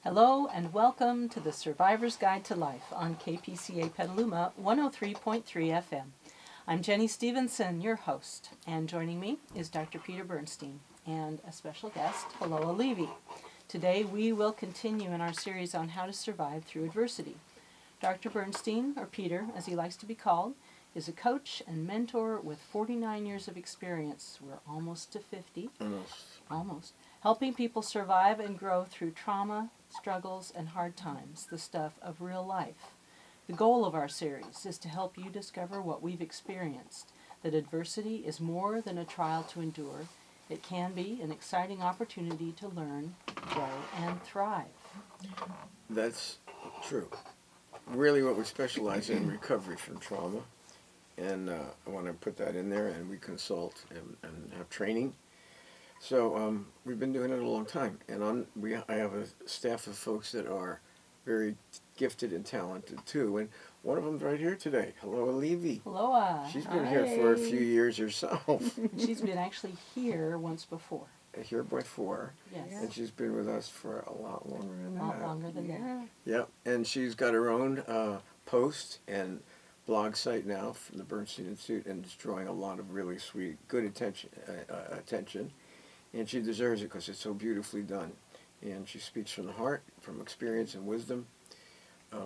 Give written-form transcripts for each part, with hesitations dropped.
Hello and welcome to the Survivor's Guide to Life on KPCA Petaluma 103.3 FM. I'm Jenny Stevenson, your host, and joining me is Dr. Peter Bernstein and a special guest, Hilloah Levy. Today we will continue in our series on how to survive through adversity. Dr. Bernstein, or Peter as he likes to be called, is a coach and mentor with 49 years of experience. We're almost to 50. Almost. Helping people survive and grow through trauma, struggles, and hard times, the stuff of real life. The goal of our series is to help you discover what we've experienced, that adversity is more than a trial to endure. It can be an exciting opportunity to learn, grow, and thrive. That's true. Really what we specialize in recovery from trauma, and I want to put that in there, and we consult and have training. So we've been doing it a long time, and I have a staff of folks that are very gifted and talented too, and one of them's right here today, Hilloah Levy. Hilloah. She's been here for a few years herself. She's been actually here once before. Here before. Yes. And she's been with us for a lot longer than that. A lot longer than that. Yep, and she's got her own post and blog site now from the Bernstein Institute, and it's drawing a lot of really sweet, good attention. And she deserves it because it's so beautifully done. And she speaks from the heart, from experience and wisdom.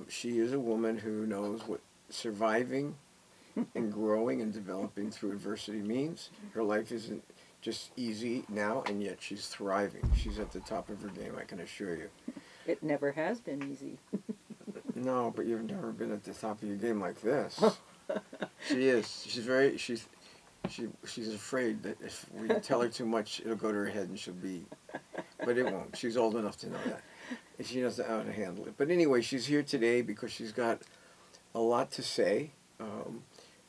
She is a woman who knows what surviving and growing and developing through adversity means. Her life isn't just easy now, and yet she's thriving. She's at the top of her game, I can assure you. It never has been easy. No, but you've never been at the top of your game like this. She is. She's afraid that if we tell her too much, it'll go to her head and she'll be... But it won't. She's old enough to know that. And she knows how to handle it. But anyway, she's here today because she's got a lot to say.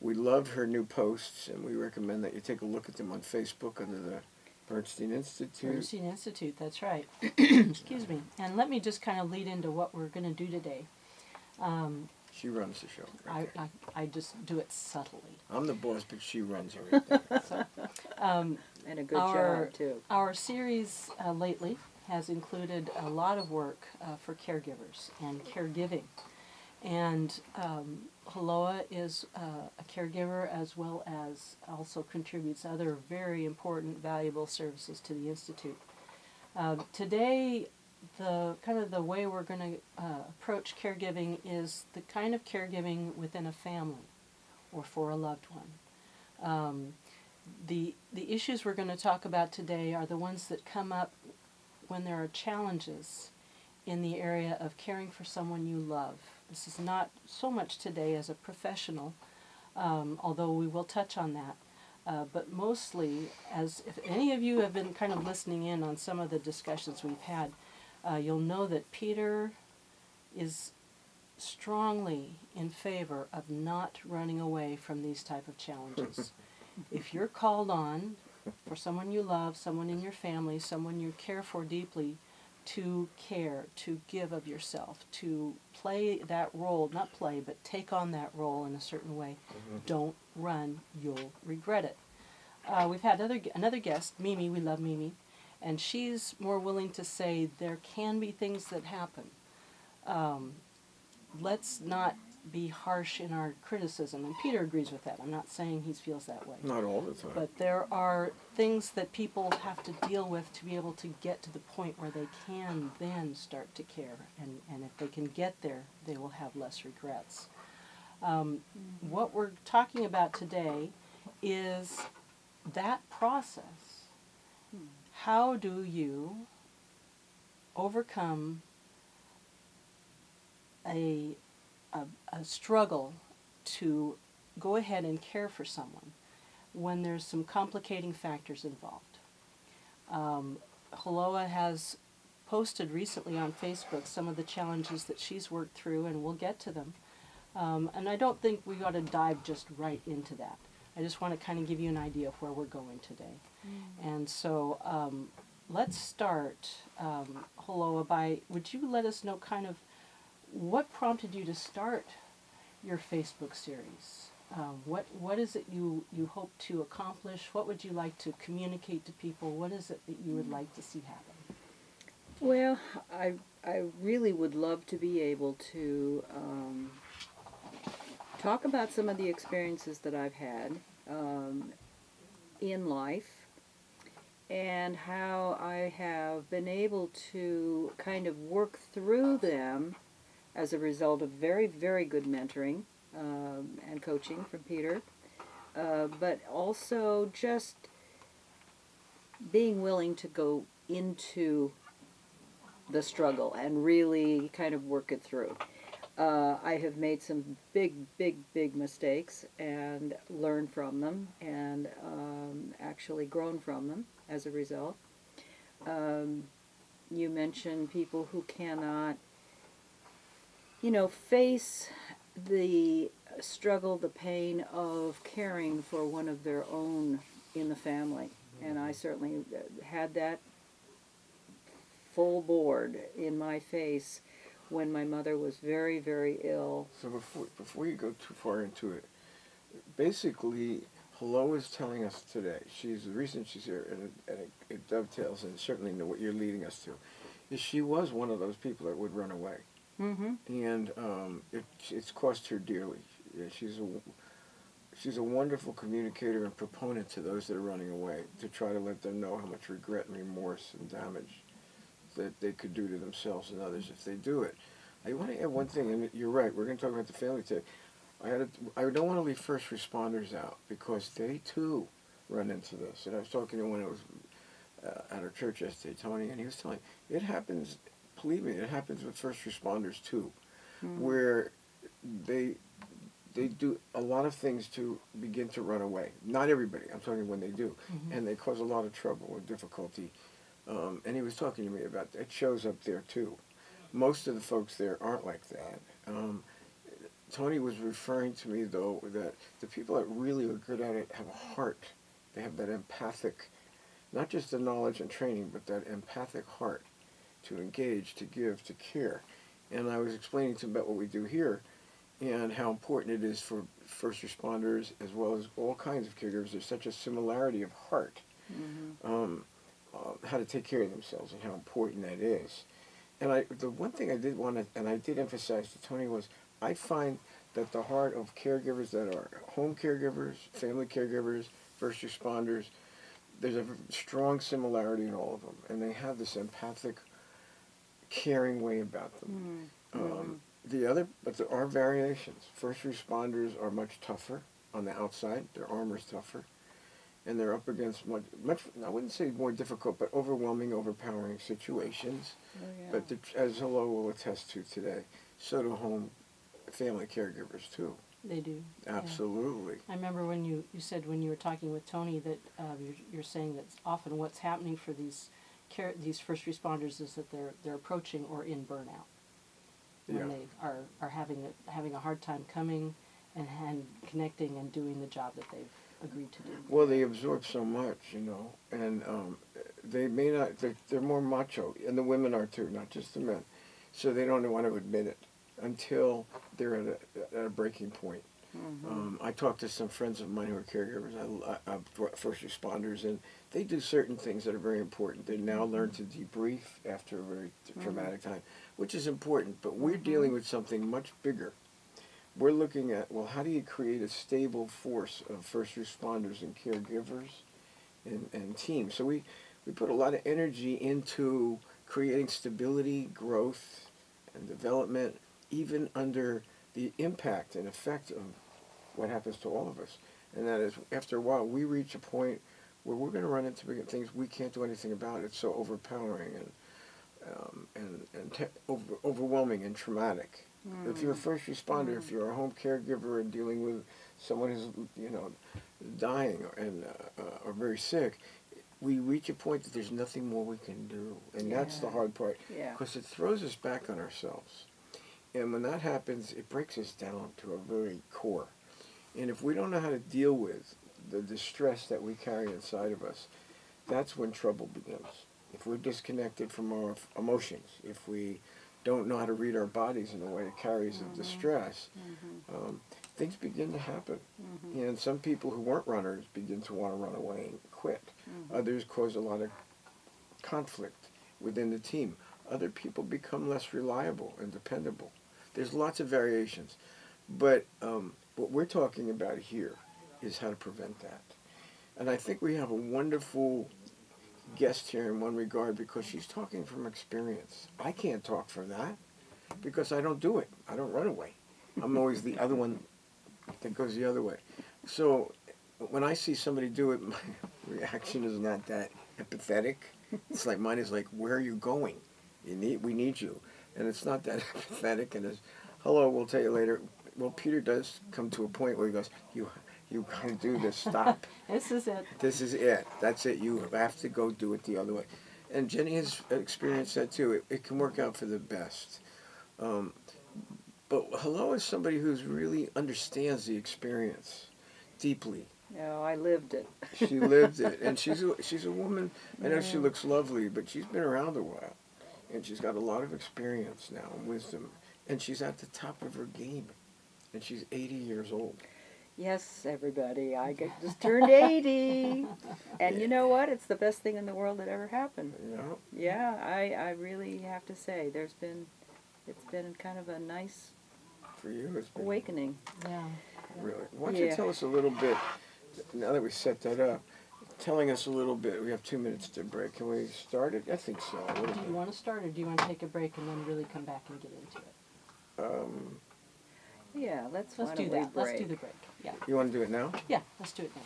We love her new posts, and we recommend that you take a look at them on Facebook under the Bernstein Institute. Bernstein Institute, that's right. Excuse me. And let me just kind of lead into what we're going to do today. She runs the show. Right there. I just do it subtly. I'm the boss, but she runs everything. So, And a good job, too. Our series lately has included a lot of work for caregivers and caregiving. And Hilloah is a caregiver, as well as also contributes other very important, valuable services to the Institute. Today, the way we're going to approach caregiving is the kind of caregiving within a family or for a loved one. The issues we're going to talk about today are the ones that come up when there are challenges in the area of caring for someone you love. This is not so much today as a professional, although we will touch on that. But mostly, as if any of you have been kind of listening in on some of the discussions we've had, you'll know that Peter is strongly in favor of not running away from these type of challenges. If you're called on for someone you love, someone in your family, someone you care for deeply, to care, to give of yourself, to play that role, not play, but take on that role in a certain way, don't run, you'll regret it. We've had another guest, Mimi, we love Mimi, and she's more willing to say there can be things that happen. Let's not be harsh in our criticism, and Peter agrees with that. I'm not saying he feels that way. Not all the time. But there are things that people have to deal with to be able to get to the point where they can then start to care, and if they can get there, they will have less regrets. What we're talking about today is that process. How do you overcome a struggle to go ahead and care for someone when there's some complicating factors involved? Hilloah has posted recently on Facebook some of the challenges that she's worked through, and we'll get to them. And I don't think we ought to dive just right into that. I just want to kind of give you an idea of where we're going today. And so let's start, Hilloah, by, would you let us know kind of what prompted you to start your Facebook series? What is it you hope to accomplish? What would you like to communicate to people? What is it that you would like to see happen? Well, I I really would love to be able to talk about some of the experiences that I've had in life and how I have been able to kind of work through them as a result of very, very good mentoring and coaching from Peter, but also just being willing to go into the struggle and really kind of work it through. I have made some big, big, big mistakes and learned from them and actually grown from them as a result. You mentioned people who cannot, face the struggle, the pain of caring for one of their own in the family. And I certainly had that full board in my face when my mother was very, very ill. So before you go too far into it, basically, Hilloah is telling us today, the reason she's here, and it dovetails, and certainly know what you're leading us to, is she was one of those people that would run away. Mm-hmm. And it's cost her dearly. Yeah, she's a wonderful communicator and proponent to those that are running away, to try to let them know how much regret and remorse and damage that they could do to themselves and others if they do it. I want to add one thing, and you're right, we're going to talk about the family today. I don't want to leave first responders out, because they too run into this. And I was talking to one that was at our church yesterday, Tony, and he was telling me, it happens, believe me, it happens with first responders too, where they do a lot of things to begin to run away. Not everybody, I'm talking when they do. And they cause a lot of trouble and difficulty. And he was talking to me about it shows up there too. Most of the folks there aren't like that. Tony was referring to me, though, that the people that really are good at it have a heart. They have that empathic, not just the knowledge and training, but that empathic heart to engage, to give, to care. And I was explaining to him about what we do here and how important it is for first responders as well as all kinds of caregivers. There's such a similarity of heart, how to take care of themselves and how important that is. And the one thing I did want to, and I did emphasize to Tony, was I find that the heart of caregivers that are home caregivers, family caregivers, first responders, there's a strong similarity in all of them. And they have this empathic, caring way about them. But there are variations. First responders are much tougher on the outside. Their armor's tougher. And they're up against much, I wouldn't say more difficult, but overwhelming, overpowering situations. Oh, yeah. But as Hilloah will attest to today, so do home family caregivers too. They do. Absolutely. Yeah. I remember when you said when you were talking with Tony that you're saying that often what's happening for these first responders is that they're approaching or in burnout. When they are having a hard time coming and connecting and doing the job that they've agreed to do. Well, they absorb so much, and they may not, they're more macho, and the women are too, not just the men. So they don't want to admit it until they're at a breaking point. I talked to some friends of mine who are caregivers, first responders, and they do certain things that are very important. They now learn to debrief after a very traumatic time, which is important, but we're dealing with something much bigger. We're looking at, well, how do you create a stable force of first responders and caregivers and teams? So we put a lot of energy into creating stability, growth, and development, even under the impact and effect of what happens to all of us. And that is, after a while, we reach a point where we're going to run into things we can't do anything about. It's so overpowering and overwhelming and traumatic. If you're a first responder, if you're a home caregiver and dealing with someone who's dying or very sick, we reach a point that there's nothing more we can do, and that's the hard part, because it throws us back on ourselves. And when that happens, it breaks us down to a very core. And if we don't know how to deal with the distress that we carry inside of us, that's when trouble begins. If we're disconnected from our emotions, if we don't know how to read our bodies in a way that carries the distress, things begin to happen. And some people who weren't runners begin to want to run away and quit. Others cause a lot of conflict within the team. other people become less reliable and dependable. There's lots of variations, but what we're talking about here is how to prevent that. And I think we have a wonderful guest here in one regard because she's talking from experience. I can't talk from that because I don't do it. I don't run away. I'm always the other one that goes the other way. So when I see somebody do it, my reaction is not that empathetic. It's like mine is like, where are you going? We need you. And it's not that empathetic. And it's, hello, we'll tell you later. Well, Peter does come to a point where he goes, you can't do this, stop. This is it. This is it. That's it. You have to go do it the other way. And Jenny has experienced that too. It can work out for the best. But Hilloah is somebody who's really understands the experience deeply. No, I lived it. She lived it, and she's a woman. I know she looks lovely, but she's been around a while, and she's got a lot of experience now and wisdom, and she's at the top of her game, and she's 80 years old. Yes, everybody, just turned 80. And you know what? It's the best thing in the world that ever happened. Yeah. Yeah, I really have to say, it's been kind of a nice For you, it's been awakening. Yeah. really. Why don't you tell us a little bit, now that we set that up, telling us a little bit. We have 2 minutes to break. Can we start it? I think so. A little Do you bit. want to start, or do you want to take a break and then really come back and get into it? Yeah, let's Let's do that. Let's do the break. Yeah. You want to do it now? Yeah, let's do it now.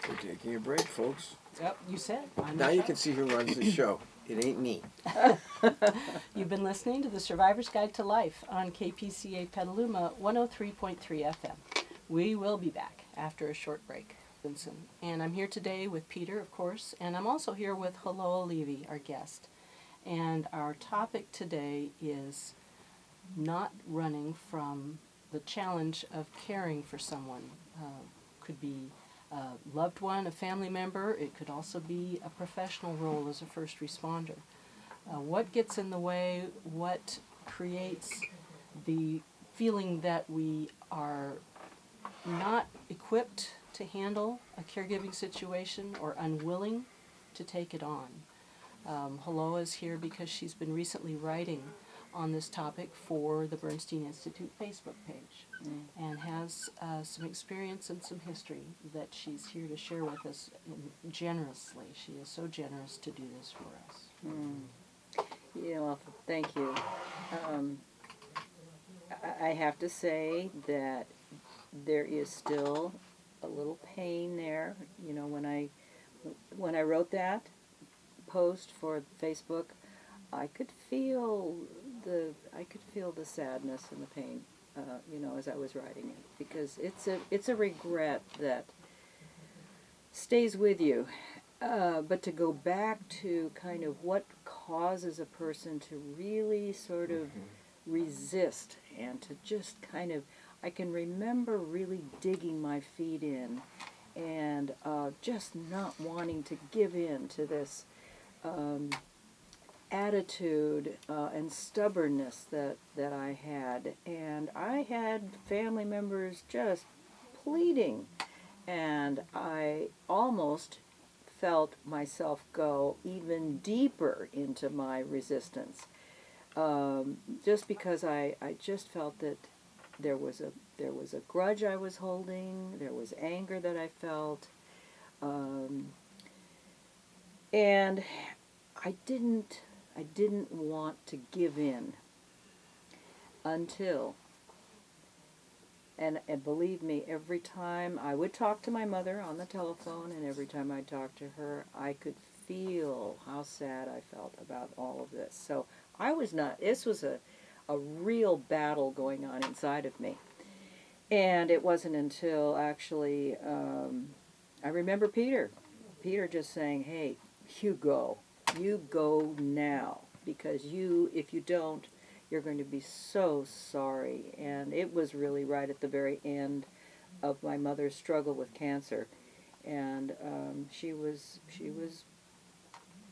We're taking a break, folks. Yep, you said. Now you can see who runs the show. It ain't me. You've been listening to The Survivor's Guide to Life on KPCA Petaluma 103.3 FM. We will be back after a short break. And I'm here today with Peter, of course, and I'm also here with Hilloah Levy, our guest. And our topic today is not running from the challenge of caring for someone. Could be a loved one, a family member. It could also be a professional role as a first responder. What gets in the way? What creates the feeling that we are not equipped to handle a caregiving situation or unwilling to take it on? Hilloah is here because she's been recently writing on this topic for the Bernstein Institute Facebook page and has some experience and some history that she's here to share with us generously. She is so generous to do this for us. Yeah, well, thank you. I have to say that there is still a little pain there. You know, when I wrote that post for Facebook, I could feel the sadness and the pain, as I was writing it, because it's a regret that stays with you. But to go back to kind of what causes a person to really sort of resist and to just kind of, I can remember really digging my feet in and just not wanting to give in to this attitude and stubbornness that I had. And I had family members just pleading, and I almost felt myself go even deeper into my resistance, just because I just felt that there was a grudge I was holding, there was anger that I felt, and I didn't want to give in until, and believe me, every time I would talk to my mother on the telephone, and every time I talked to her, I could feel how sad I felt about all of this. So this was a real battle going on inside of me. And it wasn't until actually, I remember Peter just saying, hey, you go now, because if you don't, you're going to be so sorry. And it was really right at the very end of my mother's struggle with cancer, and she was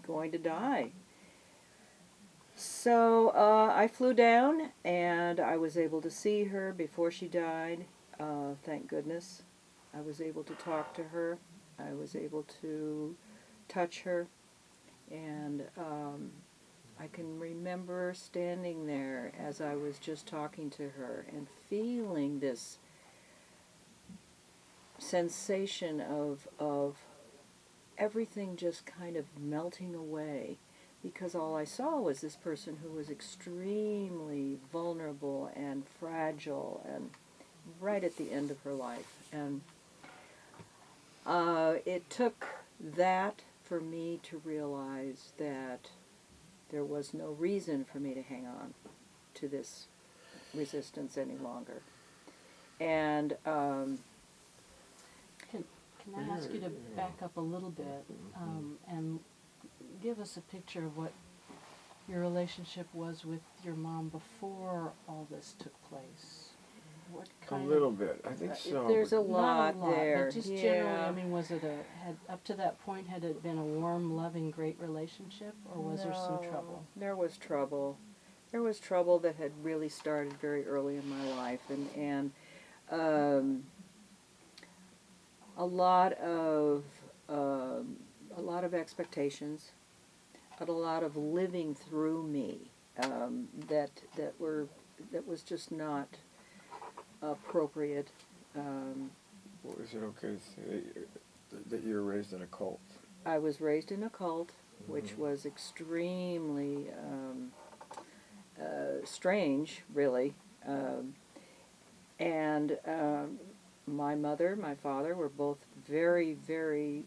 going to die. So I flew down, and I was able to see her before she died. Thank goodness. I was able to talk to her. I was able to touch her, and I can remember standing there as I was just talking to her and feeling this sensation of everything just kind of melting away, because all I saw was this person who was extremely vulnerable and fragile and right at the end of her life. And it took that for me to realize that there was no reason for me to hang on to this resistance any longer. And Can I ask you to back up a little bit and give us a picture of what your relationship was with your mom before all this took place? What A kind little of, bit, I think so. there's a but- lot not a lot, there. but just yeah. generally, I mean, was it had up to that point, had it been a warm, loving, great relationship, or was there some No, trouble? There was trouble. There was trouble that had really started very early in my life, and a lot of expectations, but a lot of living through me that was just not appropriate. Well, is it okay to say that you were raised in a cult? I was raised in a cult, which Mhm. was extremely strange, really. And my mother, my father were both very, very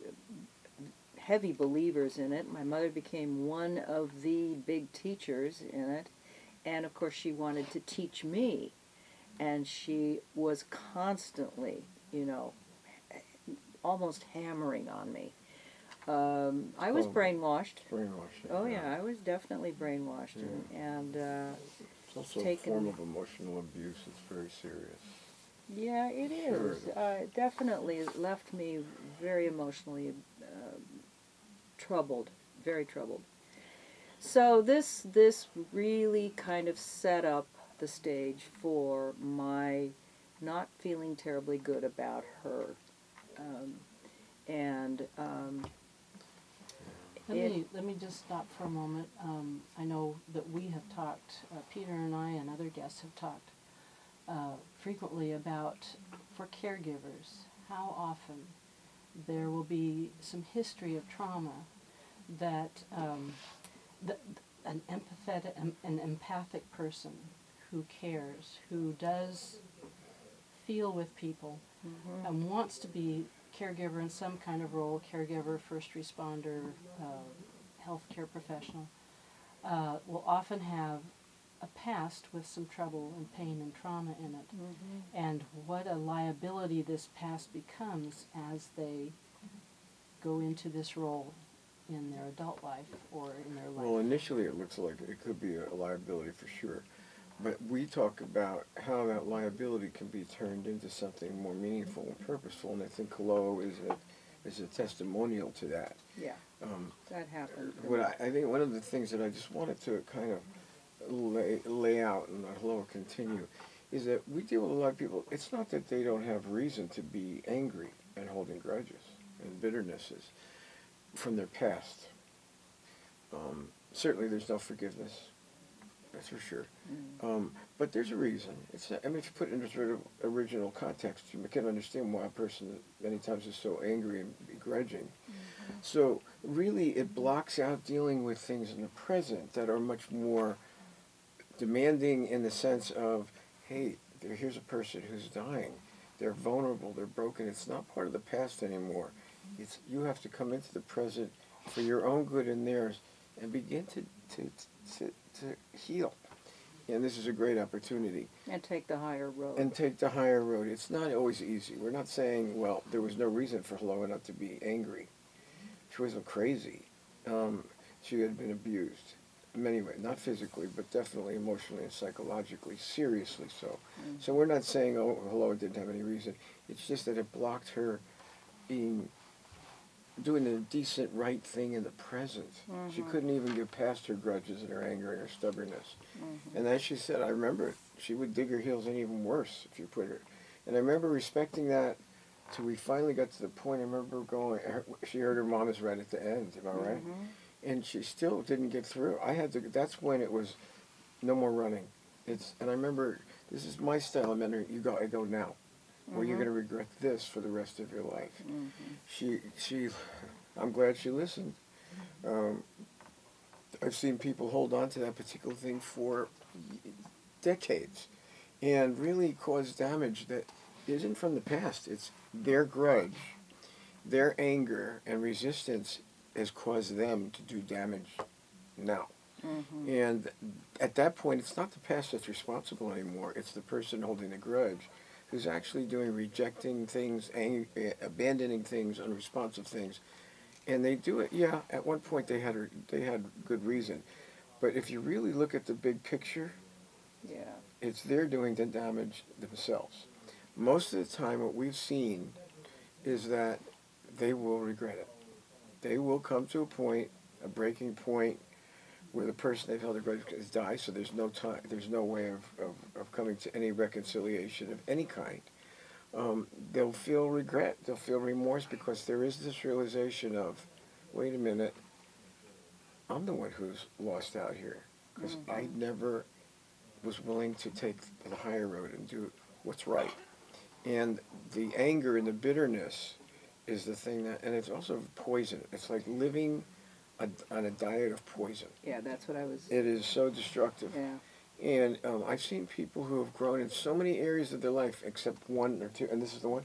heavy believers in it. My mother became one of the big teachers in it. And of course, she wanted to teach me. And she was constantly, almost hammering on me. I was Oh. brainwashed. Brainwashing. Oh yeah, I was definitely brainwashed, and It's also taken- a form of emotional abuse. It's very serious. yeah, it Sure is. it is. Definitely left me very emotionally troubled, very troubled. So this really kind of set up the stage for my not feeling terribly good about her, and Let me just stop for a moment. I know that we have talked, Peter and I and other guests have talked frequently about, for caregivers, how often there will be some history of trauma that an empathic person who cares, who does feel with people, and wants to be caregiver in some kind of role, caregiver, first responder, healthcare professional, will often have a past with some trouble and pain and trauma in it. And what a liability this past becomes as they go into this role in their adult life or in their life. Well, initially it looks like it could be a liability for sure. But we talk about how that liability can be turned into something more meaningful and purposeful, and I think Hilloah is a testimonial to that. yeah, that happened. I think one of the things that I just wanted to kind of lay out and let Hilloah continue is that we deal with a lot of people. It's not that they don't have reason to be angry and holding grudges and bitternesses from their past. Certainly there's no forgiveness. That's for sure. But there's a reason. If you put it in its original context, you can understand why a person many times is so angry and begrudging. So really it blocks out dealing with things in the present that are much more demanding in the sense of, hey, here's a person who's dying. They're vulnerable, they're broken. It's not part of the past anymore. You have to come into the present for your own good and theirs and begin to heal. And this is a great opportunity. And take the higher road. And take the higher road. It's not always easy. We're not saying, well, there was no reason for Hilloah not to be angry. She wasn't crazy. She had been abused. In many ways, not physically, but definitely emotionally and psychologically, seriously so. So we're not saying, oh, Hilloah didn't have any reason. It's just that it blocked her doing a decent right thing in the present. She couldn't even get past her grudges and her anger and her stubbornness. And as she said, I remember she would dig her heels in even worse if you put her. And I remember respecting that till we finally got to the point. I remember going, she heard her mom is right at the end, am I right? and she still didn't get through. I had to. That's when it was no more running. And I remember, this is my style of mentoring. I go now, or you're going to regret this for the rest of your life. I'm glad she listened. I've seen people hold on to that particular thing for decades and really cause damage that isn't from the past. It's their grudge, their anger, and resistance has caused them to do damage now. And at that point, it's not the past that's responsible anymore. It's the person holding the grudge who's actually rejecting things, abandoning things, unresponsive things. And they do it, yeah, at one point they had good reason. But if you really look at the big picture, it's they're doing the damage themselves. Most of the time what we've seen is that they will regret it. They will come to a point, a breaking point, where the person they've held a grudge has died, so there's no time, there's no way of coming to any reconciliation of any kind. They'll feel regret, they'll feel remorse, because there is this realization of, wait a minute, I'm the one who's lost out here, because I never was willing to take the higher road and do what's right. And the anger and the bitterness is the thing that, and it's also poison. It's like living on a diet of poison. Yeah, that's what I was. It is so destructive. Yeah. And I've seen people who have grown in so many areas of their life, except one or two, and this is the one.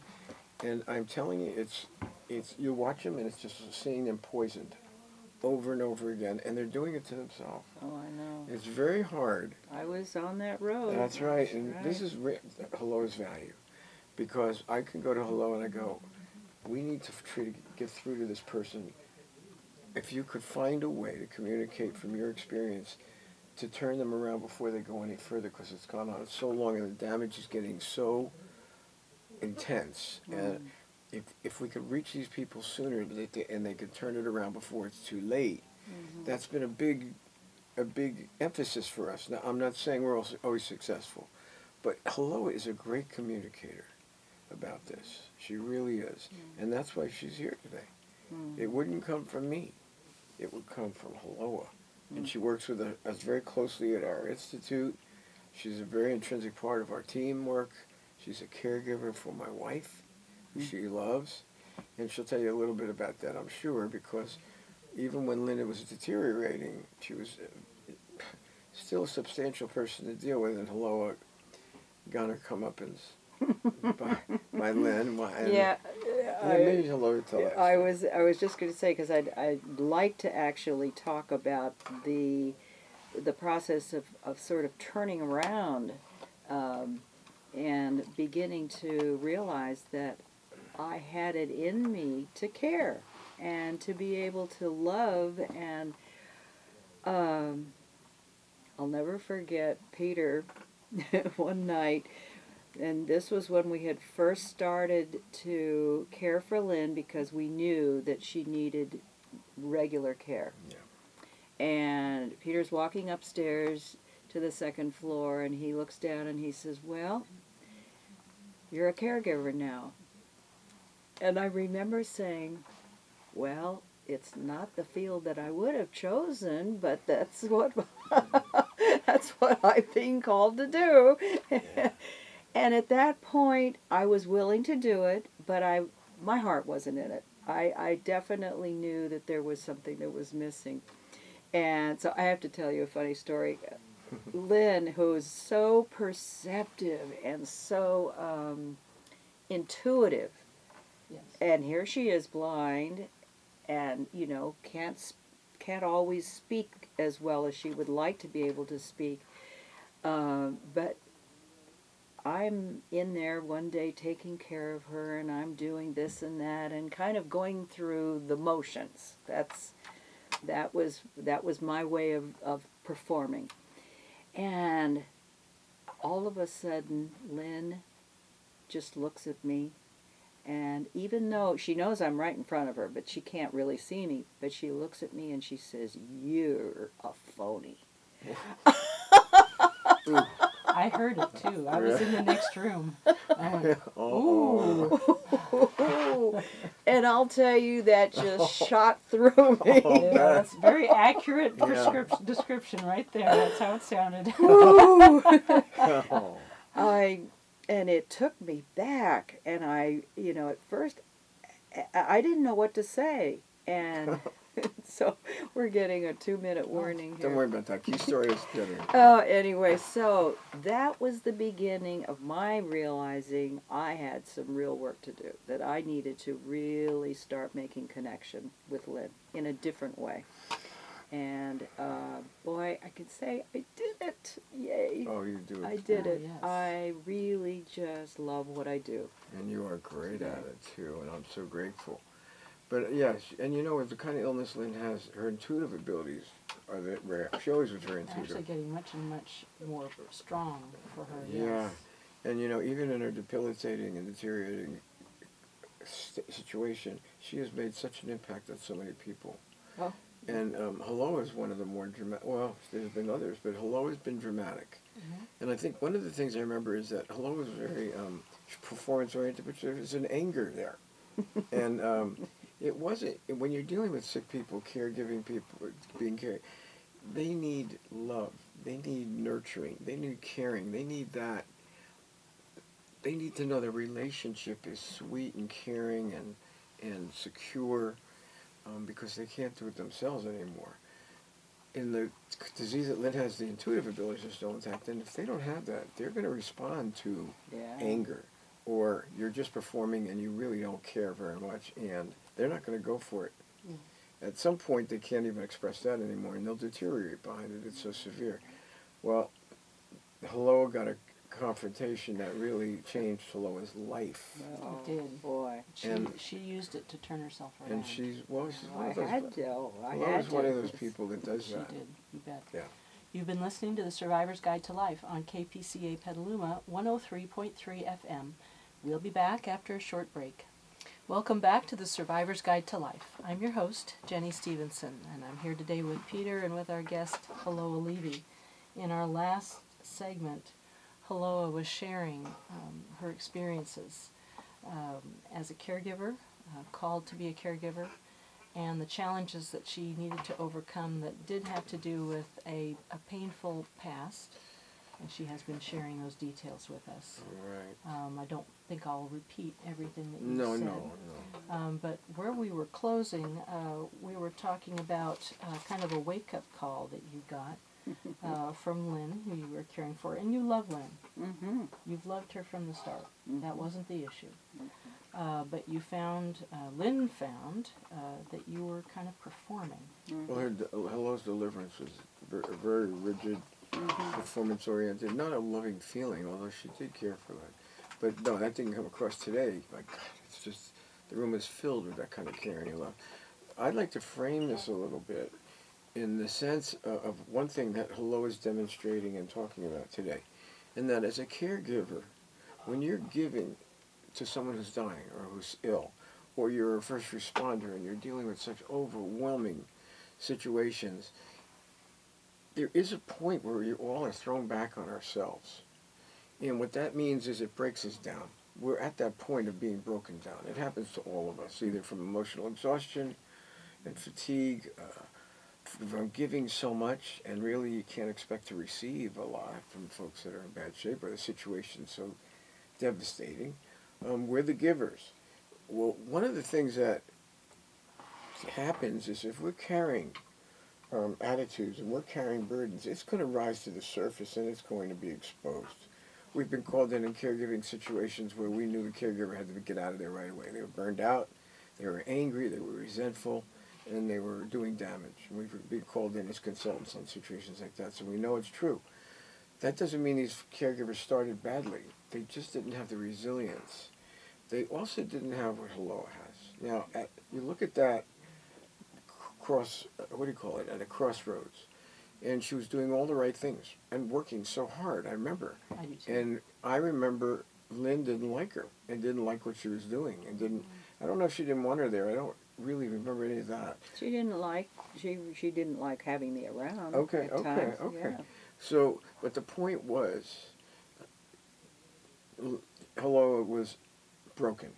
And I'm telling you, it's you watch them, and it's just seeing them poisoned over and over again, and they're doing it to themselves. Oh, I know. It's very hard. I was on that road. That's right, and this is Hilloah's value, because I can go to Hilloah and I go, we need to get through to this person. If you could find a way to communicate from your experience to turn them around before they go any further, because it's gone on so long and the damage is getting so intense. And if we could reach these people sooner and they could turn it around before it's too late, that's been a big emphasis for us. Now, I'm not saying we're always successful, but Hilloah is a great communicator about this. She really is. And that's why she's here today. It wouldn't come from me. It would come from Hilloah. And she works with us very closely at our institute. She's a very intrinsic part of our teamwork. She's a caregiver for my wife, who she loves. And she'll tell you a little bit about that, I'm sure, because even when Linda was deteriorating, she was still a substantial person to deal with, and Hilloah got her comeuppance by Lynn. Yeah. Maybe Hilloah tell us. I was just going to say, because I'd like to actually talk about the process of sort of turning around and beginning to realize that I had it in me to care and to be able to love. And I'll never forget Peter one night. And this was when we had first started to care for Lynn, because we knew that she needed regular care. Yeah. And Peter's walking upstairs to the second floor, and he looks down and he says, well, you're a caregiver now. And I remember saying, well, it's not the field that I would have chosen, but that's what that's what I'm being called to do. Yeah. And at that point, I was willing to do it, but my heart wasn't in it. I definitely knew that there was something that was missing. And so I have to tell you a funny story. Lynn, who's so perceptive and so intuitive, and here she is blind, and can't always speak as well as she would like to be able to speak, but I'm in there one day taking care of her, and I'm doing this and that, and kind of going through the motions. That was my way of performing. And all of a sudden, Lynn just looks at me, and even though she knows I'm right in front of her, but she can't really see me, but she looks at me and she says, "You're a phony." I heard it too. I was in the next room. I went, Oh, ooh. And I'll tell you, that just shot through me. Oh, Yeah, man. that's very accurate Yeah. description right there. That's how it sounded. oh. And it took me back, and at first, I didn't know what to say, and so we're getting a 2-minute warning here. Don't worry about that. Key story is better. Anyway, so that was the beginning of my realizing I had some real work to do, that I needed to really start making connection with Lynn in a different way. And boy, I can say I did it. Yay. Oh, you do it. I did it. yes. I really just love what I do. And you are great at it, too, and I'm so grateful. But, yes, and with the kind of illness Lynn has, her intuitive abilities are rare. She always was very Actually intuitive. getting much and much more strong for her, Yeah. yes. And, even in her debilitating and deteriorating situation, she has made such an impact on so many people. Oh. And Hilloah is one of the more dramatic, well, there's been others, but Hilloah has been dramatic. Mm-hmm. And I think one of the things I remember is that Hilloah was very performance-oriented, but there was an anger there. And it wasn't, when you're dealing with sick people, caregiving people, being cared, they need love, they need nurturing, they need caring, they need that. They need to know the relationship is sweet and caring and secure, because they can't do it themselves anymore. In the disease that Lynn has, the intuitive abilities are still intact, and if they don't have that, they're going to respond to anger, or you're just performing and you really don't care very much, and they're not going to go for it. Mm. At some point, they can't even express that anymore, and they'll deteriorate behind it. It's so severe. Well, Hilloah got a confrontation that really changed Hilloah's life. Oh, It did. boy. She used it to turn herself around. And she's one I of those. had to. I Hilloah had is to. one of those people that does She that. did, you bet. Yeah. You've been listening to the Survivor's Guide to Life on KPCA Petaluma 103.3 FM. We'll be back after a short break. Welcome back to the Survivor's Guide to Life. I'm your host, Jenny Stevenson, and I'm here today with Peter and with our guest, Hilloah Levy. In our last segment, Hilloah was sharing her experiences as a caregiver, called to be a caregiver, and the challenges that she needed to overcome that did have to do with a painful past, and she has been sharing those details with us. Right. I don't think I'll repeat everything that you No, said. no. But where we were closing, we were talking about kind of a wake-up call that you got from Lynn, who you were caring for, and you love Lynn. Mm-hmm. You've loved her from the start. Mm-hmm. That wasn't the issue. But you found, Lynn found, that you were kind of performing. Well, Hilloah's deliverance was very rigid, performance-oriented, not a loving feeling, although she did care for that. But no, that didn't come across today. My God, it's just, the room is filled with that kind of caring and love. I'd like to frame this a little bit in the sense of one thing that Hilloah is demonstrating and talking about today, and that as a caregiver, when you're giving to someone who's dying or who's ill, or you're a first responder and you're dealing with such overwhelming situations, there is a point where we all are thrown back on ourselves. And what that means is it breaks us down. We're at that point of being broken down. It happens to all of us, either from emotional exhaustion and fatigue, from giving so much, and really you can't expect to receive a lot from folks that are in bad shape, or the situation's so devastating. We're the givers. Well, one of the things that happens is if we're carrying attitudes and we're carrying burdens, it's going to rise to the surface and it's going to be exposed. We've been called in caregiving situations where we knew the caregiver had to get out of there right away. They were burned out, they were angry, they were resentful, and they were doing damage. And we've been called in as consultants on situations like that, so we know it's true. That doesn't mean these caregivers started badly. They just didn't have the resilience. They also didn't have what Hilloah has. Now, you look at that at a crossroads. And she was doing all the right things and working so hard, I remember. I do too. And I remember Lynn didn't like her and didn't like what she was doing and didn't, I don't know if she didn't want her there. I don't really remember any of that. She didn't like having me around. Okay. at times. Okay. Yeah. So, but the point was Hilloah was broken,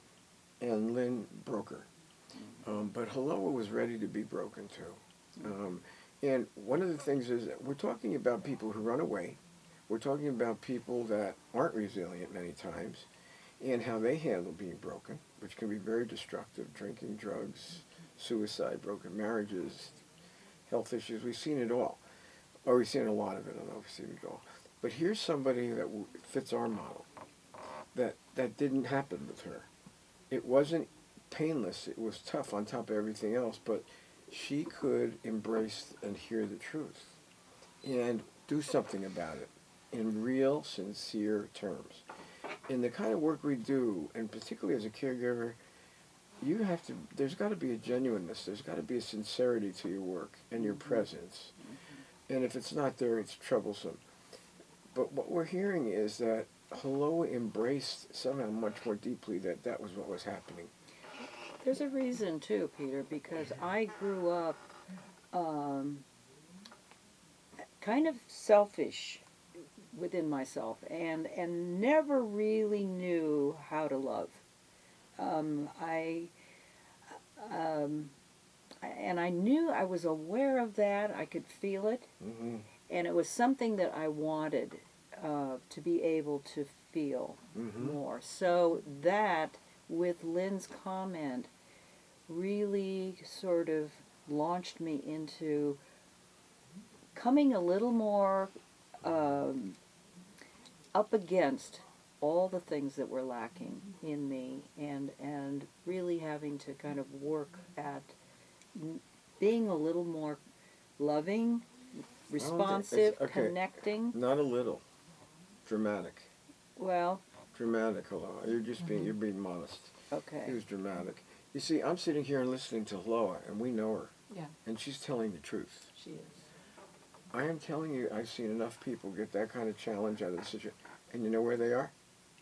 and Lynn broke her. But Hilloah was ready to be broken too. And one of the things is that we're talking about people who run away. We're talking about people that aren't resilient many times, and how they handle being broken, which can be very destructive: drinking, drugs, suicide, broken marriages, health issues. We've seen it all, or we've seen a lot of it. I don't know if we've seen it all. But here's somebody that fits our model. That didn't happen with her. It wasn't painless. It was tough on top of everything else, but she could embrace and hear the truth and do something about it in real, sincere terms. In the kind of work we do, and particularly as a caregiver, there's got to be a genuineness, there's got to be a sincerity to your work and your presence. And if it's not there, it's troublesome. But what we're hearing is that Hilloah embraced somehow much more deeply that was what was happening. There's a reason too, Peter, because I grew up kind of selfish within myself and never really knew how to love. I knew, I was aware of that. I could feel it, Mm-hmm. and it was something that I wanted to be able to feel more. So that, with Lynn's comment, really sort of launched me into coming a little more up against all the things that were lacking in me, and really having to kind of work at being a little more loving, responsive, connecting. Not a little. Dramatic. Well, Dramatic, Hilloah. You're being modest. okay. It was dramatic. You see, I'm sitting here and listening to Hilloah, and we know her. Yeah. And she's telling the truth. She is. I am telling you, I've seen enough people get that kind of challenge out of the situation. And you know where they are?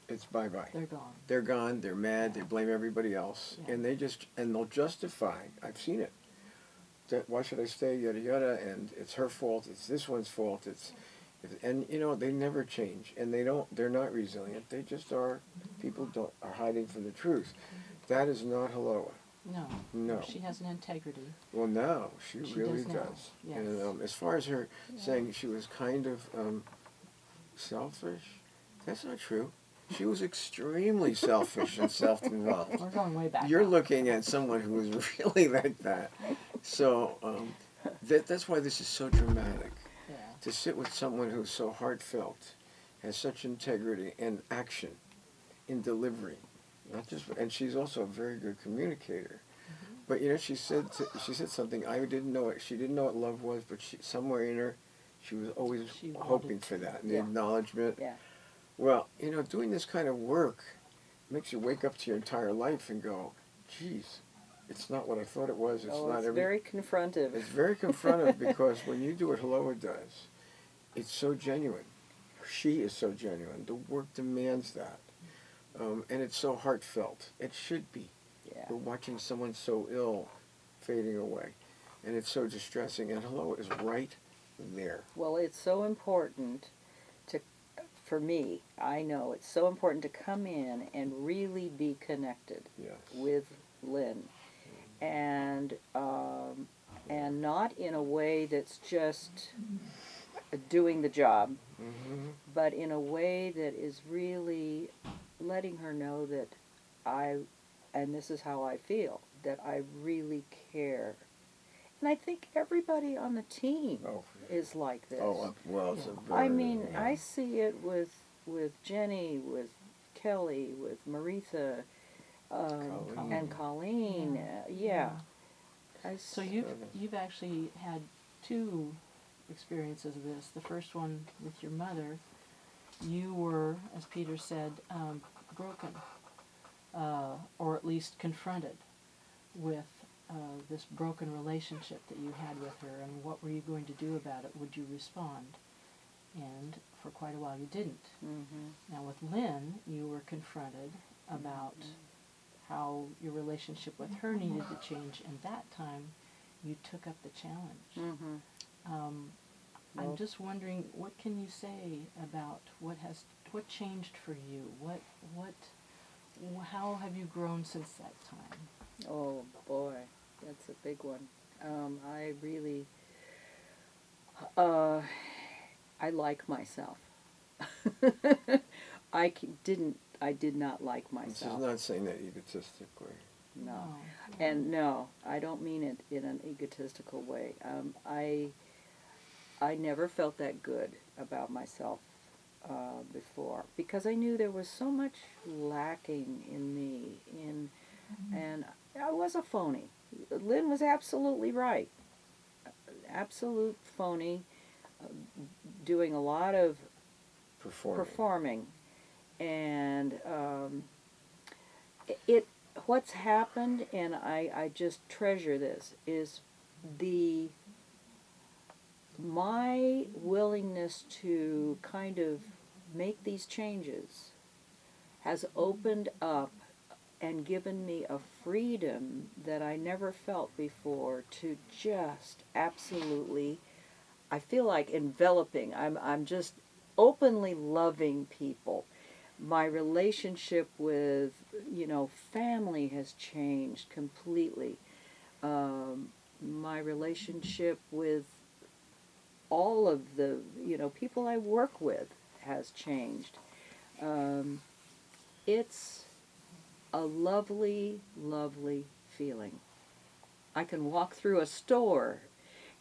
It's bye-bye. They're gone. They're gone, they're mad, they blame everybody else. Yeah. And they'll justify, I've seen it. That, why should I stay, yada yada, and it's her fault, it's this one's fault, and you know, they never change. And they're not resilient, they just are, people are hiding from the truth. That is not Hilloah. No. No. She has an integrity. Well, now she really does now. does. Yes. And as far as her Yeah. saying she was kind of selfish, that's not true. She was extremely selfish and self-involved. We're going way back. You're now. looking at someone who was really like that. So that's why this is so dramatic. Yeah. To sit with someone who's so heartfelt, has such integrity and action in delivery. Not just, and she's also a very good communicator. Mm-hmm. But you know, she said something I didn't know it. She didn't know what love was, but somewhere in her, she was always hoping for that, and the acknowledgement. Yeah. Well, you know, doing this kind of work makes you wake up to your entire life and go, geez, it's not what I thought it was. It's not very confrontive. It's very confrontive because when you do what Hilloah does, it's so genuine. She is so genuine. The work demands that. And it's so heartfelt. It should be. Yeah. We're watching someone so ill fading away. And it's so distressing. And Hilloah is right there. Well, it's so important for me, I know it's so important to come in and really be connected Yes. with Lynn. And not in a way that's just doing the job, Mm-hmm. but in a way that is really letting her know that and this is how I feel, that I really care. And I think everybody on the team is like this. Oh, well, it's a I very, mean, I see it with Jenny, with Kelly, with Maritha, and Colleen. Yeah. So you've actually had two experiences of this. The first one with your mother, you were, as Peter said, broken, or at least confronted with this broken relationship that you had with her, and what were you going to do about it? Would you respond? And for quite a while you didn't. Mm-hmm. Now with Lynn, you were confronted about how your relationship with her needed to change, and that time you took up the challenge. Mm-hmm. I'm just wondering, what can you say about what changed for you? How have you grown since that time? Oh boy, that's a big one. I really, I like myself. I did not like This is myself. not saying that egotistically. No. And no, I don't mean it in an egotistical way. I never felt that good about myself before, because I knew there was so much lacking in me, and I was a phony. Lynn was absolutely right. Absolute phony, doing a lot of performing. And what's happened, and I just treasure this, is my willingness to kind of make these changes has opened up and given me a freedom that I never felt before, to just absolutely, I feel like enveloping. I'm just openly loving people. My relationship with, family has changed completely. My relationship with all of the, people I work with has changed. It's a lovely, lovely feeling. I can walk through a store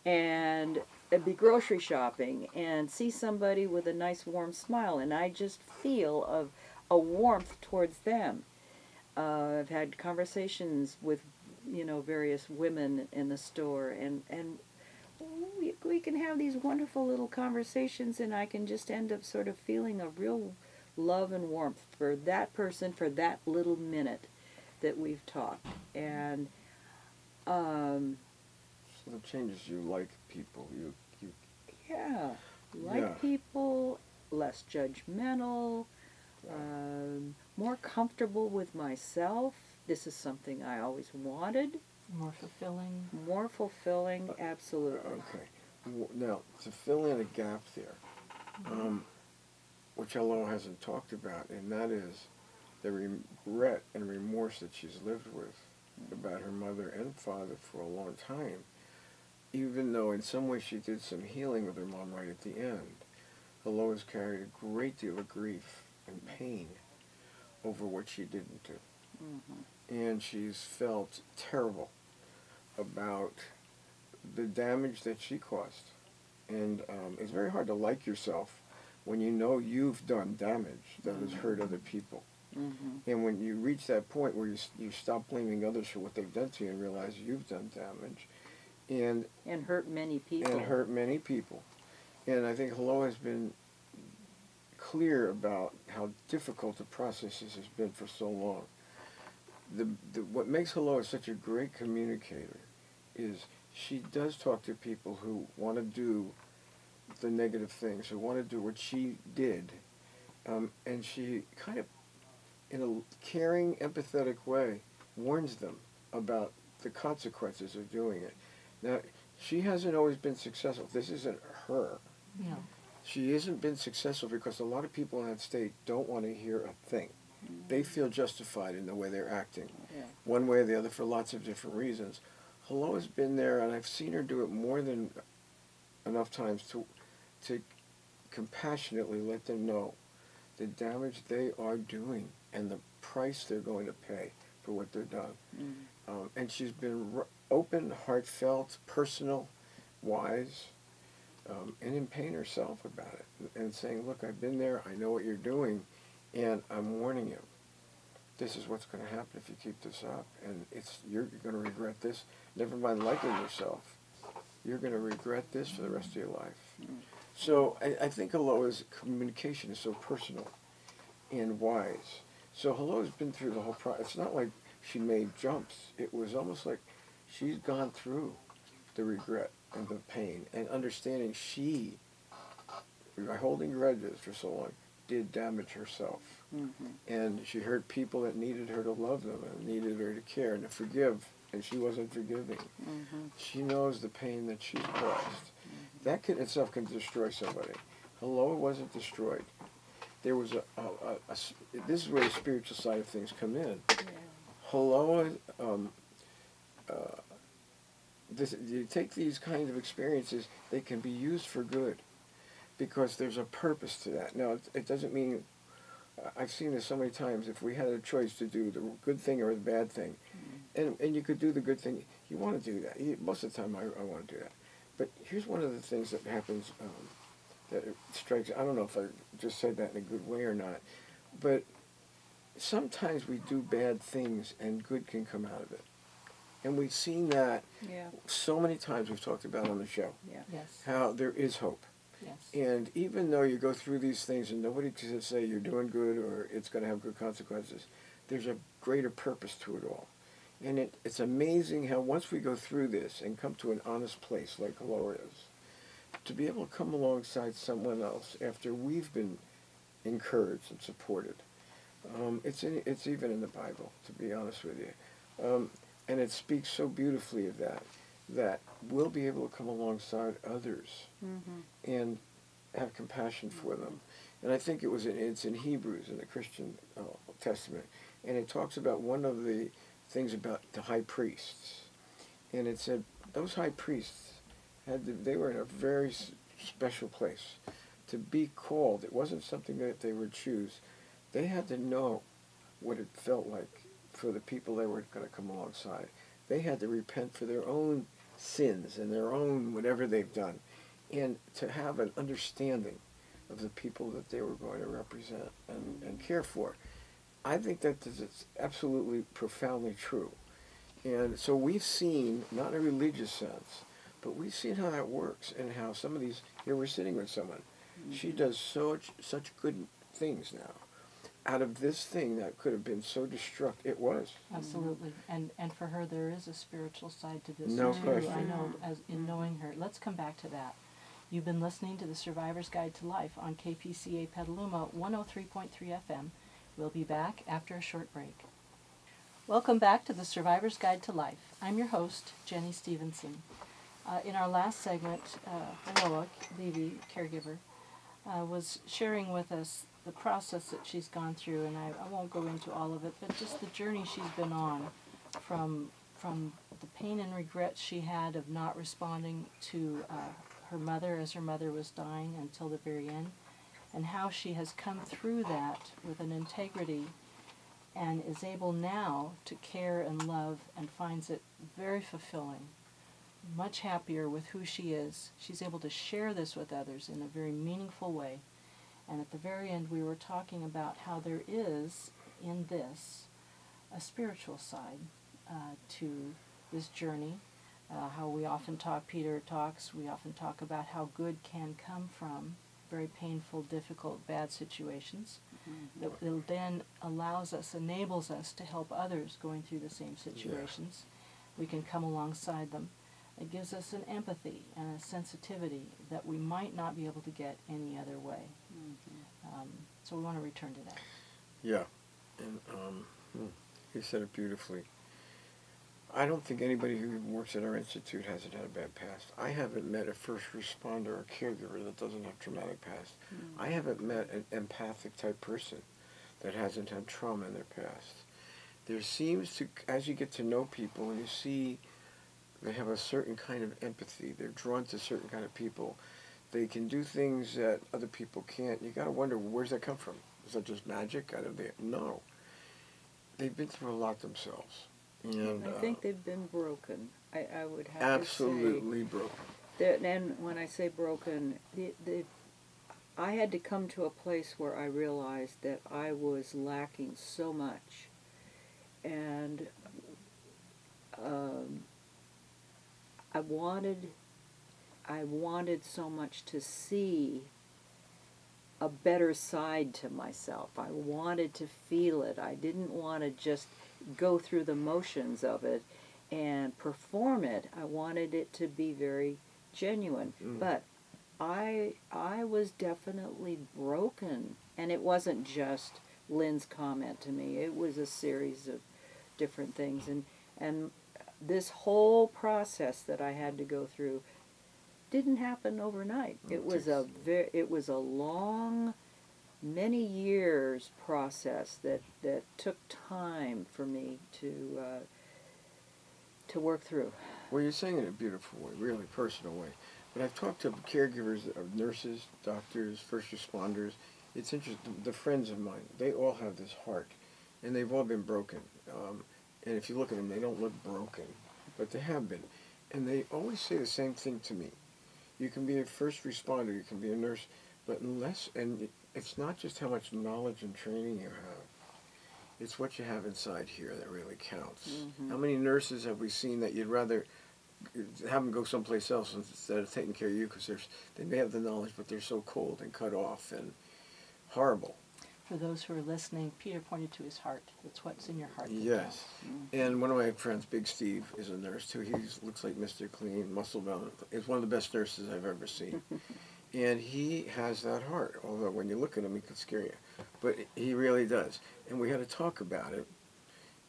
and be grocery shopping and see somebody with a nice warm smile, and I just feel a warmth towards them. I've had conversations with, various women in the store, and we can have these wonderful little conversations, and I can just end up sort of feeling a real love and warmth for that person for that little minute that we've talked. And So the changes, you like people, you yeah, like Yeah. people, less judgmental, more comfortable with myself. This is something I always wanted. More fulfilling? More fulfilling, absolutely. Okay. Now, to fill in a gap there, which Hilloah hasn't talked about, and that is the regret and remorse that she's lived with about her mother and father for a long time, even though in some ways she did some healing with her mom right at the end. Hilloah has carried a great deal of grief and pain over what she didn't do. And she's felt terrible about the damage that she caused. And it's very hard to like yourself when you know you've done damage that has hurt other people. And when you reach that point where you stop blaming others for what they've done to you and realize you've done damage. And hurt many people. And hurt many people. And I think Hilloah has been clear about how difficult the process has been for so long. What makes Hilloah such a great communicator is she does talk to people who want to do the negative things, who want to do what she did, and she kind of, in a caring, empathetic way, warns them about the consequences of doing it. Now, she hasn't always been successful. This isn't her. No. She hasn't been successful because a lot of people in that state don't want to hear a thing. They feel justified in the way they're acting, one way or the other, for lots of different reasons. Hilloah's been there, and I've seen her do it more than enough times to compassionately let them know the damage they are doing and the price they're going to pay for what they've done. And she's been open, heartfelt, personal, wise, and in pain herself about it, and saying, look, I've been there, I know what you're doing, and I'm warning you. This is what's going to happen if you keep this up, and you're going to regret this. Never mind liking yourself. You're going to regret this for the rest of your life. So I think Hilloah's communication is so personal and wise. So Hilloah's been through the whole process. It's not like she made jumps. It was almost like she's gone through the regret and the pain and understanding she, by holding grudges for so long, did damage herself. And she hurt people that needed her to love them and needed her to care and to forgive, and she wasn't forgiving. She knows the pain that she's caused. That in itself can destroy somebody. Hilloah wasn't destroyed. there was this is where the spiritual side of things come in. Yeah. Hilloah, you take these kinds of experiences, they can be used for good, because there's a purpose to that. Now, it doesn't mean, I've seen this so many times, if we had a choice to do the good thing or the bad thing, and you could do the good thing, you want to do that. Most of the time, I want to do that. But here's one of the things that happens that it strikes, I don't know if I just said that in a good way or not, but sometimes we do bad things and good can come out of it. And we've seen that Yeah. so many times. We've talked about on the show Yeah. Yes. how there is hope. Yes. And even though you go through these things and nobody can say you're doing good or it's going to have good consequences, there's a greater purpose to it all. And it's amazing how once we go through this and come to an honest place like Hilloah is, to be able to come alongside someone else after we've been encouraged and supported. It's even in the Bible, to be honest with you. And it speaks so beautifully of that we'll be able to come alongside others and have compassion for them. And I think it's in Hebrews, in the Christian Testament, and it talks about one of the things about the high priests. And it said those high priests, they were in a very special place. To be called, it wasn't something that they would choose. They had to know what it felt like for the people they were going to come alongside. They had to repent for their own sins and their own whatever they've done, and to have an understanding of the people that they were going to represent and care for. I think that is absolutely profoundly true. And so we've seen, not in a religious sense, but we've seen how that works, and how some of these, here we're sitting with someone, she does such good things now. Out of this thing that could have been so destructive, it was. Absolutely. And for her, there is a spiritual side to this No too. question. I know, as in knowing her. Let's come back to that. You've been listening to the Survivor's Guide to Life on KPCA Petaluma 103.3 FM. We'll be back after a short break. Welcome back to the Survivor's Guide to Life. I'm your host, Jenny Stevenson. In our last segment, Hilloah Levy, caregiver, was sharing with us the process that she's gone through, and I won't go into all of it, but just the journey she's been on from the pain and regret she had of not responding to her mother as her mother was dying until the very end, and how she has come through that with an integrity and is able now to care and love and finds it very fulfilling, much happier with who she is. She's able to share this with others in a very meaningful way. And at the very end, we were talking about how there is, in this, a spiritual side to this journey. How we often talk, Peter talks, we often talk about how good can come from very painful, difficult, bad situations. That then allows us, enables us to help others going through the same situations. We can come alongside them. It gives us an empathy and a sensitivity that we might not be able to get any other way. So we want to return to that. Yeah, and you said it beautifully. I don't think anybody who works at our institute hasn't had a bad past. I haven't met a first responder or caregiver that doesn't have traumatic past. I haven't met an empathic type person that hasn't had trauma in their past. There seems to, as you get to know people and you see they have a certain kind of empathy, they're drawn to certain kind of people, they can do things that other people can't. You got to wonder, where's that come from? Is that just magic out of there? No. They've been through a lot themselves. And I think they've been broken. I would have absolutely broken. to say. And when I say broken, I had to come to a place where I realized that I was lacking so much. And I wanted so much to see a better side to myself. I wanted to feel it. I didn't want to just go through the motions of it and perform it. I wanted it to be very genuine. But I was definitely broken. And it wasn't just Lynn's comment to me. It was a series of different things. And this whole process that I had to go through didn't happen overnight. It was a long many years process that took time for me to work through. Well, you're saying it in a beautiful way, really personal way. But I've talked to caregivers of nurses, doctors, first responders. It's interesting. The friends of mine, they all have this heart, and they've all been broken. And if you look at them, they don't look broken, but they have been. And they always say the same thing to me. You can be a first responder, you can be a nurse, but it's not just how much knowledge and training you have. It's what you have inside here that really counts. Mm-hmm. How many nurses have we seen that you'd rather have them go someplace else instead of taking care of you because they may have the knowledge, but they're so cold and cut off and horrible. For those who are listening, Peter pointed to his heart. That's what's in your heart. Yes. And one of my friends, Big Steve, is a nurse too. He looks like Mr. Clean, muscle bound. He's one of the best nurses I've ever seen. And he has that heart, although when you look at him, he could scare you. But he really does. And we had to talk about it.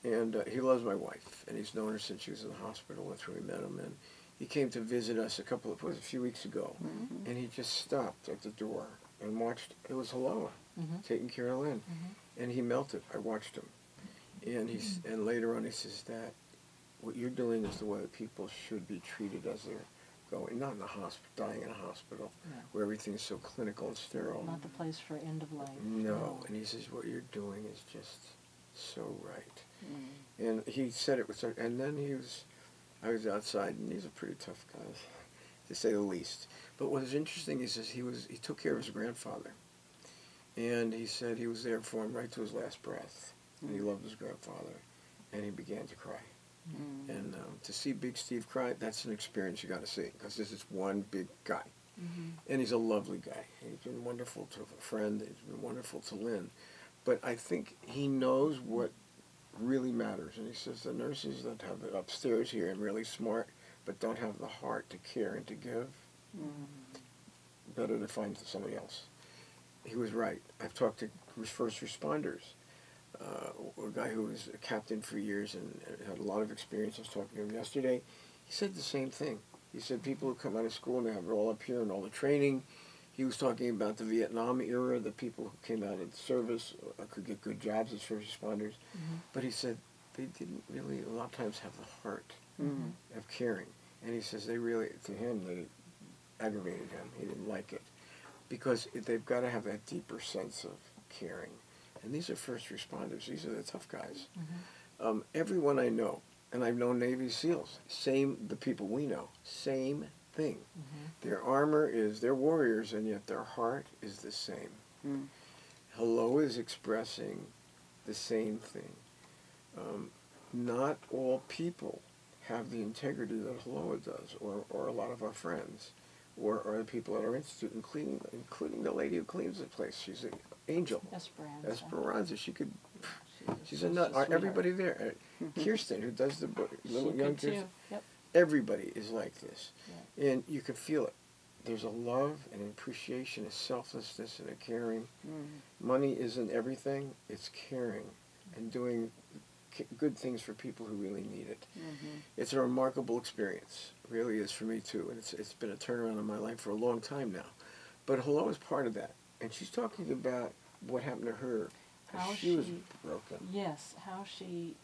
And he loves my wife, and he's known her since she was in the hospital. That's where we met him. And he came to visit us a few weeks ago. Mm-hmm. And he just stopped at the door and watched. It was Hilloah taking care of Lynn. And he melted. I watched him. And and later on he says that what you're doing is the way that people should be treated as they're going, not in the hospital, dying in a hospital, where everything's so clinical and sterile. Not the place for end of life. No. And he says, what you're doing is just so right. And he said it with, and then I was outside, and he's a pretty tough guy, to say the least. But what was interesting, he says he took care of his grandfather. And he said he was there for him right to his last breath. And he loved his grandfather. And he began to cry. And to see Big Steve cry, that's an experience you got to see, because this is one big guy. And he's a lovely guy. He's been wonderful to a friend. He's been wonderful to Lynn. But I think he knows what really matters. And he says the nurses that have it upstairs here and really smart, but don't have the heart to care and to give, better to find somebody else. He was right. I've talked to first responders. A guy who was a captain for years and had a lot of experience. I was talking to him yesterday. He said the same thing. He said people who come out of school and they have it all up here and all the training. He was talking about the Vietnam era, the people who came out of the service could get good jobs as first responders. But he said they didn't really, a lot of times, have the heart of caring. And he says they really, to him, they aggravated him. He didn't like it. Because they've got to have that deeper sense of caring. And these are first responders. These are the tough guys. Everyone I know, and I've known Navy SEALs, the people we know, same thing. Their armor is, they're warriors, and yet their heart is the same. Hilloah is expressing the same thing. Not all people have the integrity that Hilloah does, or a lot of our friends, or the people at our institute, including the lady who cleans the place. She's an angel. Esperanza. She's a nut. Everybody there. Kirsten, who does the little young kids. Everybody is like this. And you can feel it. There's a love and an appreciation, a selflessness and a caring. Money isn't everything. It's caring and doing good things for people who really need it. It's a remarkable experience. It really is for me too. And it's been a turnaround in my life for a long time now. But Hilloah is part of that. And she's talking about what happened to her. How she was broken. Yes, how she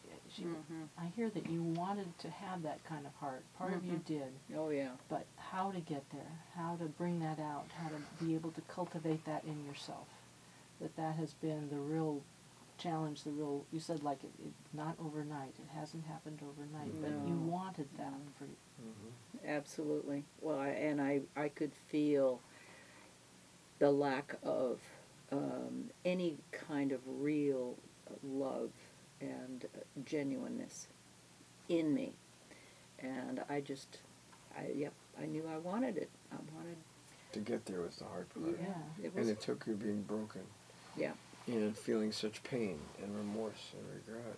I hear that you wanted to have that kind of heart. Part of you did. Oh, yeah. But how to get there, how to bring that out, how to be able to cultivate that in yourself. That has been the real challenge, you said like it not overnight. It hasn't happened overnight, but you wanted that for you. Absolutely. Well, I could feel the lack of any kind of real love and genuineness in me, and I knew I wanted it. I wanted to get there was the hard part. Yeah, it was, and it took you being broken. Yeah. And feeling such pain and remorse and regret.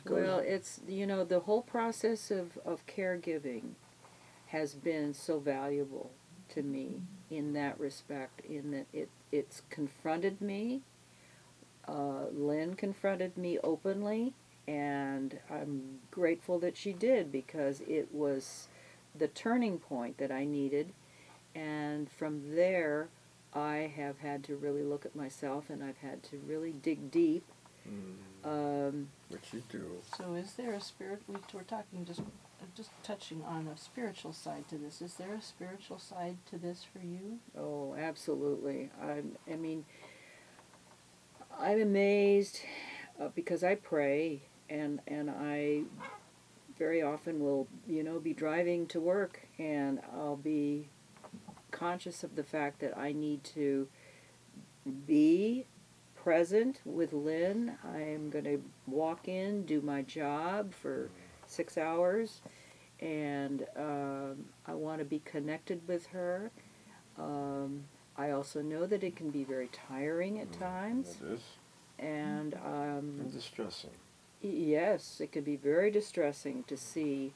Well, it's, the whole process of caregiving has been so valuable to me in that respect, in that it's confronted me. Lynn confronted me openly, and I'm grateful that she did, because it was the turning point that I needed. And from there, I have had to really look at myself, and I've had to really dig deep. Which you do. So is there a spirit, we're talking just touching on a spiritual side to this. Is there a spiritual side to this for you? Oh, absolutely. I mean, I'm amazed because I pray, and I very often will, be driving to work, and I'll be conscious of the fact that I need to be present with Lynn. I'm going to walk in, do my job for 6 hours, and I want to be connected with her. I also know that it can be very tiring at times. It is. And distressing. Yes, it can be very distressing to see.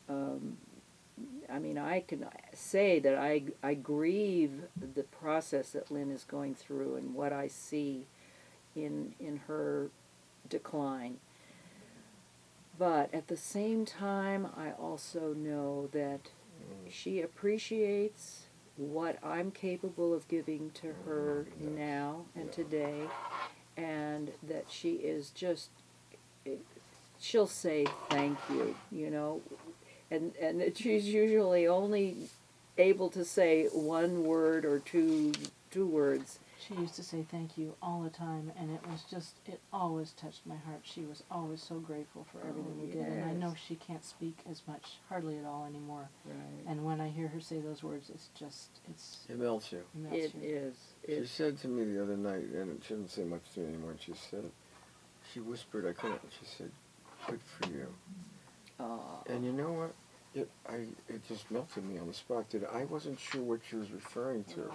I mean, I can say that I grieve the process that Lynn is going through and what I see in her decline. But at the same time, I also know that she appreciates what I'm capable of giving to her now and today, and that she is just, she'll say thank you, and that she's usually only able to say one word or two words. She used to say thank you all the time, and it always touched my heart. She was always so grateful for everything we did, and I know she can't speak as much, hardly at all anymore. Right. And when I hear her say those words, It melts you. melts you. Is. She said to me the other night, and she didn't say much to me anymore, and she whispered, I couldn't, she said, good for you. And you know what? It just melted me on the spot. I wasn't sure what she was referring to,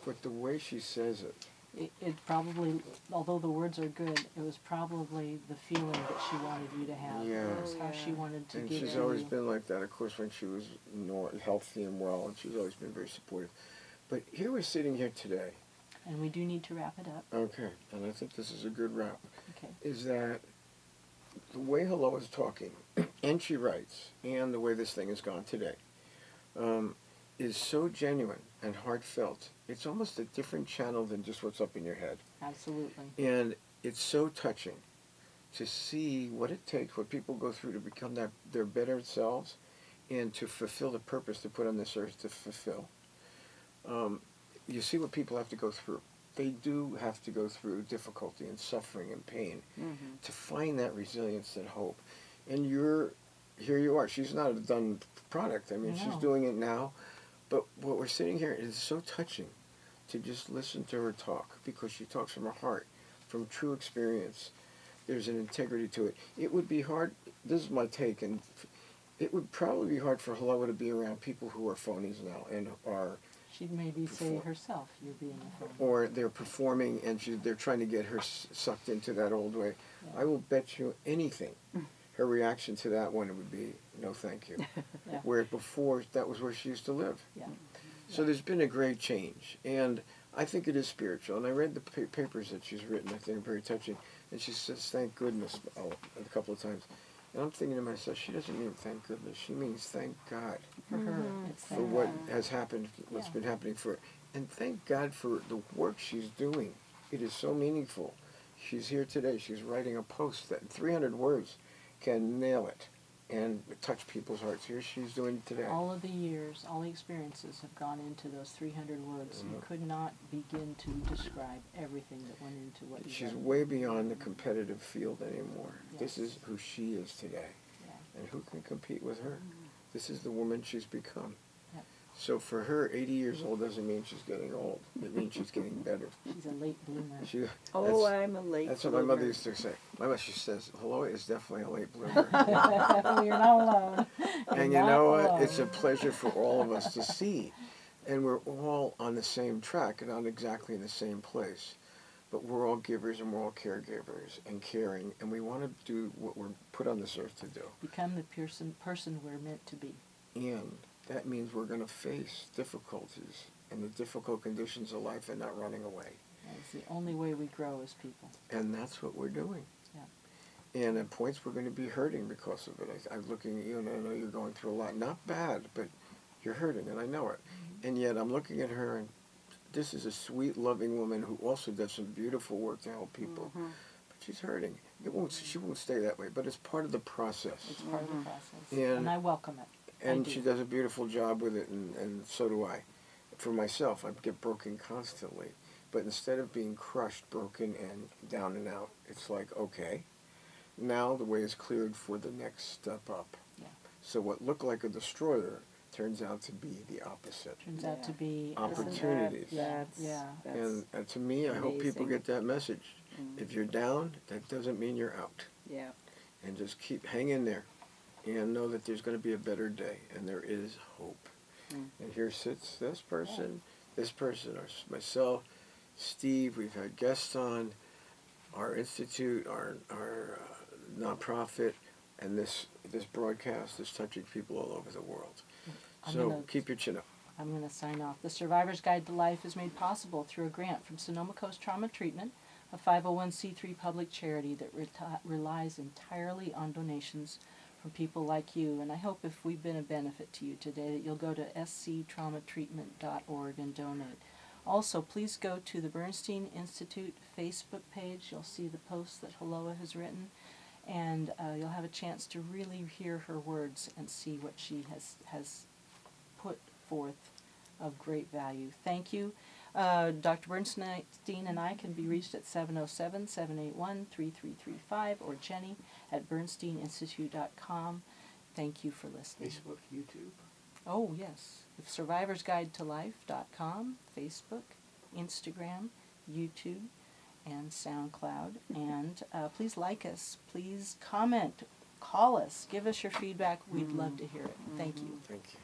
but the way she says it. It probably, although the words are good, it was probably the feeling that she wanted you to have. Yeah. It was how she wanted to And give she's to always you. been like that, of course, when she was healthy and well, and she's always been very supportive. But here we're sitting here today. And we do need to wrap it up. Okay, and I think this is a good wrap. Okay. Is that the way Hilloah is talking, and she writes, and the way this thing has gone today, is so genuine and heartfelt. It's almost a different channel than just what's up in your head. Absolutely. And it's so touching to see what it takes, what people go through to become their better selves, and to fulfill the purpose they're put on this earth to fulfill. You see what people have to go through. They do have to go through difficulty and suffering and pain to find that resilience and hope. And here you are. She's not a done product. I mean, she's doing it now. But what we're sitting here is so touching to just listen to her talk, because she talks from her heart, from true experience. There's an integrity to it. It would be hard, this is my take, and it would probably be hard for Hilloah to be around people who are phonies now and are... She'd maybe say herself, you're being a phony. Or they're performing and they're trying to get her sucked into that old way. Yeah. I will bet you anything her reaction to that one would be, no thank you. Yeah. Where before, that was where she used to live. Yeah. So there's been a great change. And I think it is spiritual. And I read the papers that she's written. I think very touching. And she says, thank goodness, a couple of times. And I'm thinking to myself, she doesn't mean thank goodness. She means thank God For her, it's for what has happened, what's been happening for her. And thank God for the work she's doing. It is so meaningful. She's here today. She's writing a post that in 300 words can nail it and touch people's hearts. Here she's doing it today. all of the years, all the experiences have gone into those 300 words. You could not begin to describe everything that went into what you She's wrote. way beyond the competitive field anymore. This Yes. is who she is today. Yeah. And who can compete with her? This is the woman she's become. Yep. So for her, 80 years old doesn't mean she's getting old. It means she's getting better. She's a late bloomer. I'm a late That's what my bloomer. mother used to say. My mother, she says, Hilloah is definitely a late bloomer. You're not alone. And You're you know not what? It's a alone. pleasure for all of us to see. And we're all on the same track, and not exactly in the same place. But we're all givers and we're all caregivers and caring, and we want to do what we're put on this earth to do. Become the person we're meant to be. And that means we're going to face difficulties and the difficult conditions of life and not running away. That's the only way we grow as people. And that's what we're doing. Yeah. And at points we're going to be hurting because of it. I'm looking at you and I know you're going through a lot. Not bad, but you're hurting and I know it. And yet I'm looking at her and this is a sweet, loving woman who also does some beautiful work to help people. Mhm. But she's hurting. She won't stay that way, but it's part of the process. It's part of the process, And- and I welcome it. And I she do. does a beautiful job with it, and so do I. For myself, I get broken constantly. But instead of being crushed, broken, and down and out, it's like, okay, now the way is cleared for the next step up. Yeah. So what looked like a destroyer turns out to be the opposite. Turns out to Yeah. be Opportunities. That's And to me, I hope people amazing. get that message. Mm. If you're down, that doesn't mean you're out. Yeah. And just hang in there, and know that there's going to be a better day, and there is hope. Mm. And here sits this person, or myself, Steve. We've had guests on, our institute, our nonprofit, and this broadcast is touching people all over the world. I'm So gonna- keep your chin up. I'm going to sign off. The Survivor's Guide to Life is made possible through a grant from Sonoma Coast Trauma Treatment, a 501c3 public charity that relies entirely on donations from people like you. And I hope if we've been a benefit to you today that you'll go to sctraumatreatment.org and donate. Also, please go to the Bernstein Institute Facebook page. You'll see the posts that Hilloah has written, and you'll have a chance to really hear her words and see what she has put forth of great value. Thank you. Dr. Bernstein and I can be reached at 707-781-3335 or Jenny at bernsteininstitute.com. Thank you for listening. Facebook, YouTube. Oh, yes. The survivorsguidetolife.com, Facebook, Instagram, YouTube, and SoundCloud. And please like us. Please comment. Call us. Give us your feedback. We'd love to hear it. Thank you. Thank you.